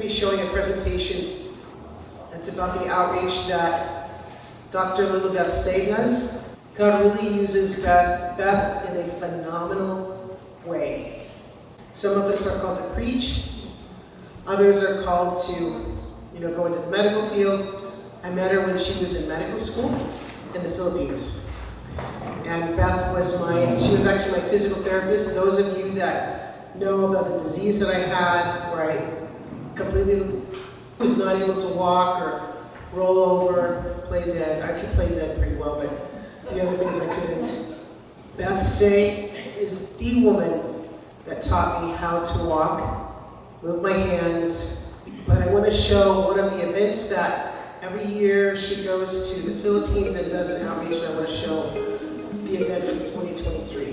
be showing a presentation that's about the outreach that Dr. Lilibeth Say does. God really uses Beth in a phenomenal way. Some of us are called to preach. Others are called to, go into the medical field. I met her when she was in medical school in the Philippines. And Beth she was actually my physical therapist. Those of you that know about the disease that I had, where I completely was not able to walk or roll over, play dead. I could play dead pretty well, but the other things I couldn't. Beth Say is the woman that taught me how to walk, move my hands. But I want to show one of the events that every year she goes to the Philippines and does an outreach, and I want to show the event from 2023.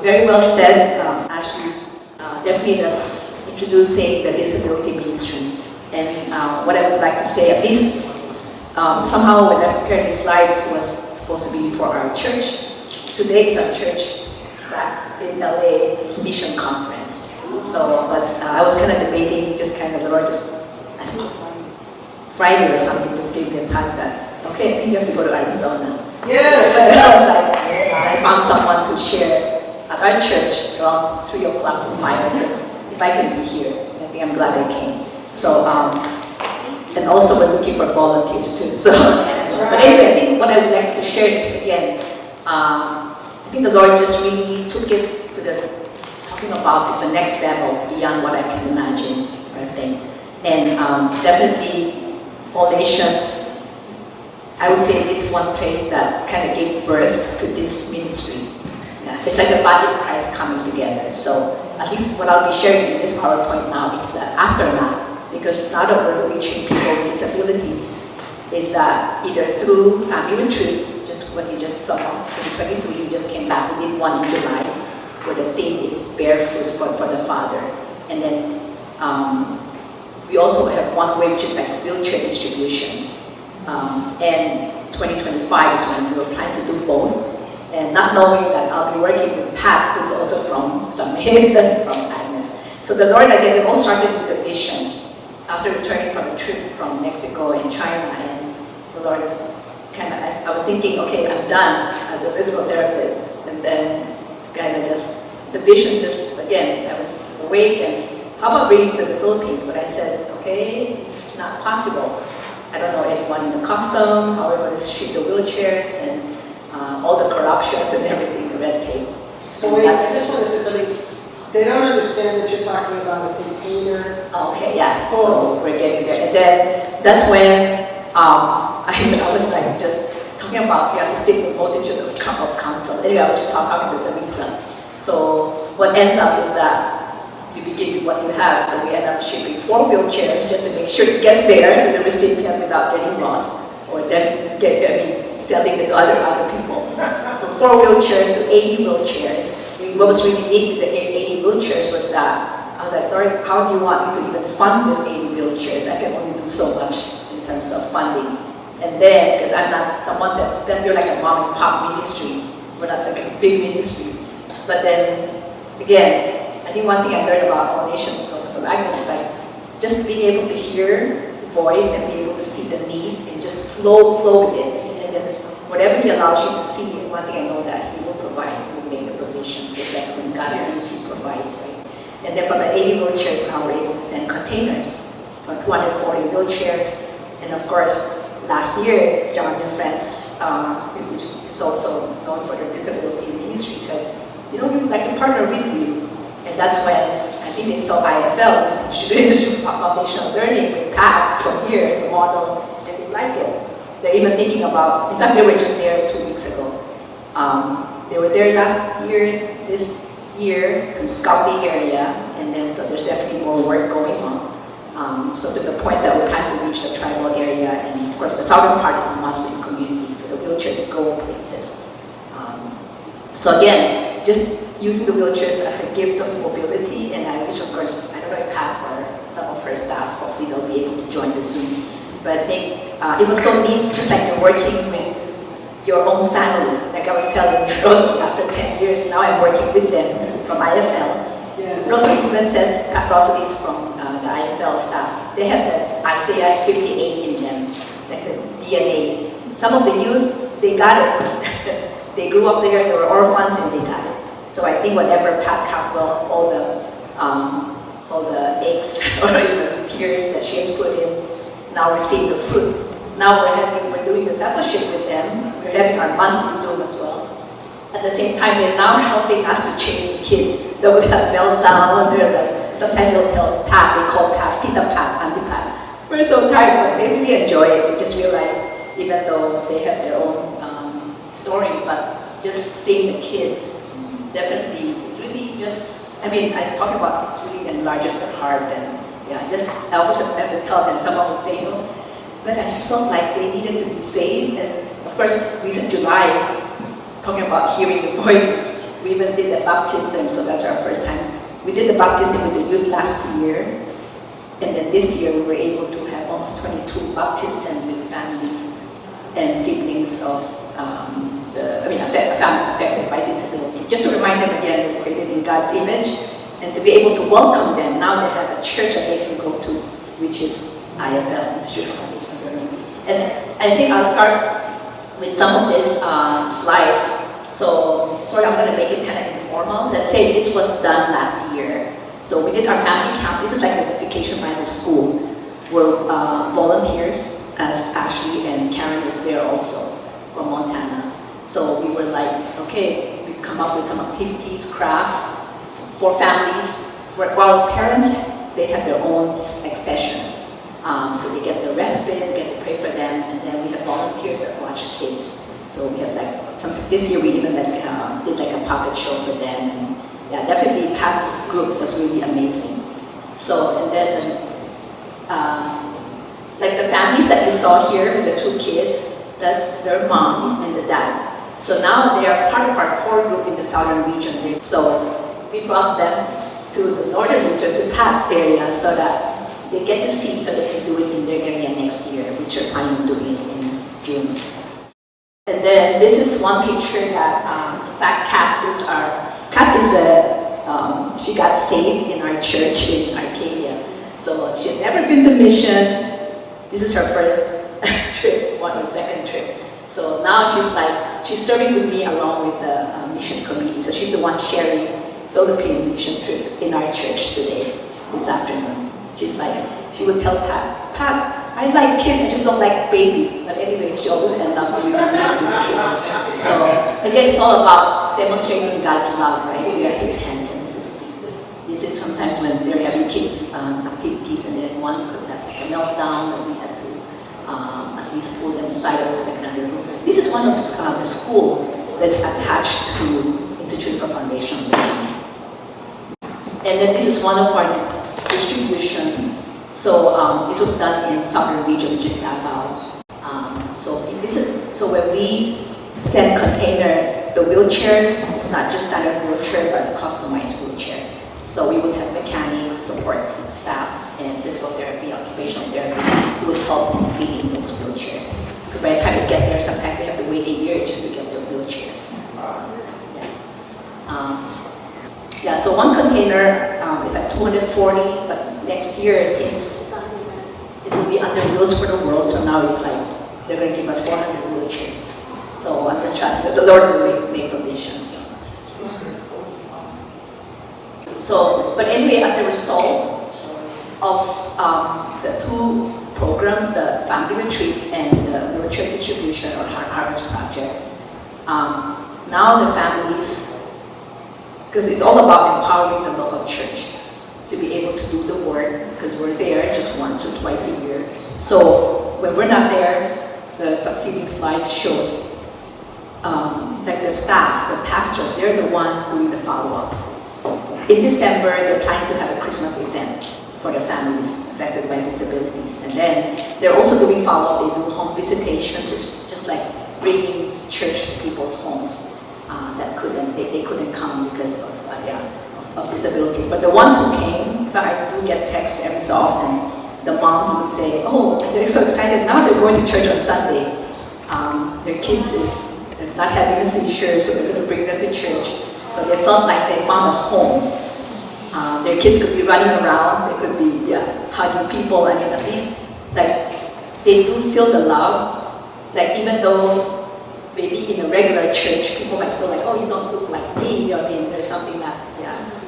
very well said, Ashley. Definitely that's introducing the disability ministry. And what I would like to say, at least somehow when I prepared these slides, was supposed to be for our church. Today it's our church back in LA Mission Conference. So, but I was kind of debating, just kind of, the Lord just, I think it was Friday or something, just gave me a time that, okay, I think you have to go to Arizona. Yeah. So I was like, I found someone to share at our church around 3 o'clock to 5. I said, if I can be here, I think I'm glad I came. So, and also we're looking for volunteers too. So, but anyway, I think what I would like to share is, again, I think the Lord just really took it to the, talking about the next level beyond what I can imagine or think. And definitely, All Nations, I would say this is one place that kind of gave birth to this ministry. Yeah, it's like the body of Christ coming together. So at least what I'll be sharing in this PowerPoint now is the aftermath, because now that we're reaching people with disabilities, is that either through family retreat, just what you just saw, 2023, we just came back, we did one in July, where the theme is barefoot for the Father. And then we also have one way which is like wheelchair distribution. And 2025 is when we were planning to do both. And not knowing that I'll be working with Pat, who's also from Summit, from Agnes. So the Lord, again, it all started with a vision. After returning from a trip from Mexico and China, and the Lord is kind of, I was thinking, okay, I'm done as a physical therapist. And then kind of just, the vision just, again, I was awake and how about bringing to the Philippines? But I said, okay, it's not possible. I don't know anyone in the custom, how we're going to ship the wheelchairs and all the corruptions and everything, the red tape. So wait, this one is really, they don't understand that you're talking about a container. Okay, yes, so we're getting there. And then that's when I was like just talking about, you have to sit with multitude of counsel. Anyway, I was just talking to Teresa. So what ends up is that you begin with what you have. So we end up shipping 4 wheelchairs just to make sure it gets there to the recipient without getting lost or then selling it to other people. From 4 wheelchairs to 80 wheelchairs. What was really neat with the 80 wheelchairs was that I was like, Lord, how do you want me to even fund this 80 wheelchairs? I can only do so much in terms of funding. And then, because I'm not, someone says, then you're like a mom and pop ministry. We're not like a big ministry. But then, again, I think one thing I learned about All Nations, also from Agnes, is like just being able to hear voice and be able to see the need and just flow with it. And then whatever He allows you to see, and one thing I know that He will provide, He will make the provisions. It's like when God leads, He provides, right? And then from the 80 wheelchairs, now we're able to send containers from 240 wheelchairs. And of course, last year, John and Friends, which is also known for their disability ministry, said, you know, we would like to partner with you. And that's when I think they saw IFL, which is Institute of Foundational Learning, with Pat from here, the model, and they like it. They're even thinking about, in fact, they were just there 2 weeks ago. They were there last year, this year, to scout the area, and then so there's definitely more work going on. So to the point that we're trying to reach the tribal area, and of course the southern part is the Muslim community, so the wheelchairs go places. So again, just using the wheelchairs as a gift of mobility, and I wish, of course, I don't know if Pat or some of her staff, hopefully they'll be able to join the Zoom. But I think it was so neat, just like you're working with your own family. Like I was telling Rosalie, after 10 years, now I'm working with them from IFL. Yes. Rosalie even says, Rosalie is from the IFL staff. They have the Isaiah 58 in them, like the DNA. Some of the youth, they got it. They grew up there, they were orphans, and they got it. So I think whatever Pat Capwell, all the aches or even tears that she has put in, now we're seeing the fruit. Now we're doing discipleship with them. We're having our monthly Zoom as well. At the same time, they're now helping us to chase the kids that would have meltdown. They're like, sometimes they'll tell Pat, they call Pat, Tita Pat, Auntie Pat. We're so tired, but they really enjoy it. They just realize, even though they have their own story, but just seeing the kids, definitely, really just, I mean, I talk about it really enlarges their heart, and yeah, just, I also have to tell them, someone would say, you know, but I just felt like they needed to be saved, and of course, recent July, talking about hearing the voices, we even did the baptism, so that's our first time. We did the baptism with the youth last year, and then this year we were able to have almost 22 baptisms with families and siblings of families affected by disability. Just to remind them again, they were created in God's image, and to be able to welcome them. Now they have a church that they can go to, which is IFL, Institute for Foundation Learning. And I think I'll start with some of these slides. So, sorry, I'm going to make it kind of informal. Let's say this was done last year. So we did our family camp. This is like the Vacation Bible School. We're volunteers, as Ashley and Karen was there also from Montana. So we were like, okay, we come up with some activities, crafts for families. While parents, they have their own session. So they get the respite, we get to pray for them, and then we have volunteers that watch kids. So we have like something. This year we even did like a puppet show for them, and yeah, definitely Pat's group was really amazing. So and then like the families that you saw here with the 2 kids, that's their mom and the dad. So now they are part of our core group in the southern region. So we brought them to the northern region, to Pat's area, so that they get to see, so they can do it in their area next year, which they're planning to do in June. And then this is one picture that, in fact, Kat she got saved in our church in Arcadia. So she's never been to mission. This is her first trip, or second trip. So now she's serving with me along with the mission committee. So she's the one sharing Philippine mission trip in our church today, this afternoon. She's like, she would tell Pat, I like kids, I just don't like babies. But anyway, she always ends up with kids. So again, it's all about demonstrating God's love, right? We are His hands and His feet. This is sometimes when they're having kids activities, and then one could have like a meltdown, and we had to at least pull them aside or to like another room. This is one of the school that's attached to Institute for Foundation Learning. And then this is one of our distribution. So this was done in southern region, which is Davao. So when we send container, the wheelchairs, it's not just standard wheelchair, but it's customized wheelchair. So we would have mechanics, support staff, and physical therapy, occupational therapy, who would help in filling those wheelchairs. Because by the time you get there, sometimes they have to wait a year just to get their wheelchairs. So one container is at 240, but next year, since it will be under Wheels for the World, so now it's like they're going to give us 400 wheelchairs. So I'm just trusting that the Lord will make provisions. So, but anyway, as a result of the 2 programs, the family retreat and the wheelchair distribution or Heart Harvest project, now the families, because it's all about empowering the local church to be able to do the work, because we're there just once or twice a year. So when we're not there, the succeeding slides shows like the staff, the pastors, they're the one doing the follow-up. In December, they're planning to have a Christmas event for the families affected by disabilities. And then they're also doing follow-up. They do home visitations, just like bringing church to people's homes that they couldn't come because of disabilities. But the ones who came, in fact, I do get texts every so often. The moms would say, "Oh, they're so excited now! They're going to church on Sunday. Their kids is not having a seizure, so they're going to bring them to church." So they felt like they found a home. Their kids could be running around. They could be hugging people. I mean, at least like they do feel the love. Like even though maybe in a regular church, people might feel like, "Oh, you don't look like me." I mean, there's something that,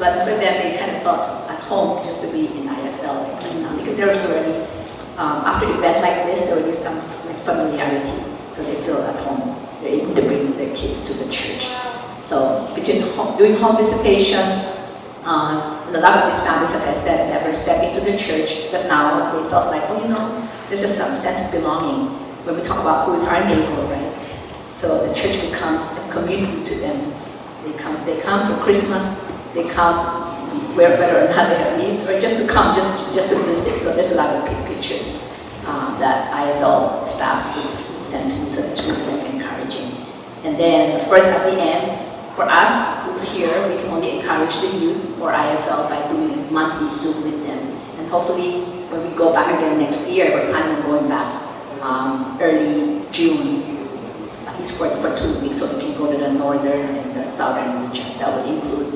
But for them, they kind of felt at home just to be in IFL, because there was already, after an event like this, there was some familiarity, so they feel at home. They're able to bring their kids to the church. So between doing home visitation, and a lot of these families, as I said, never stepped into the church, but now they felt like, there's just some sense of belonging when we talk about who is our neighbor, right? So the church becomes a community to them. They come for Christmas. They come whether or not they have needs, or just to come, just to visit. So there's a lot of pictures that IFL staff would send to me. So it's really encouraging. And then, of course, at the end, for us who's here, we can only encourage the youth or IFL by doing a monthly Zoom with them. And hopefully, when we go back again next year, we're planning on going back early June, at least for 2 weeks, so we can go to the northern and the southern region. That would include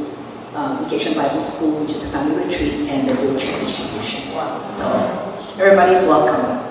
Vacation Bible School, which is a family retreat, and the wheelchair distribution. So everybody's welcome.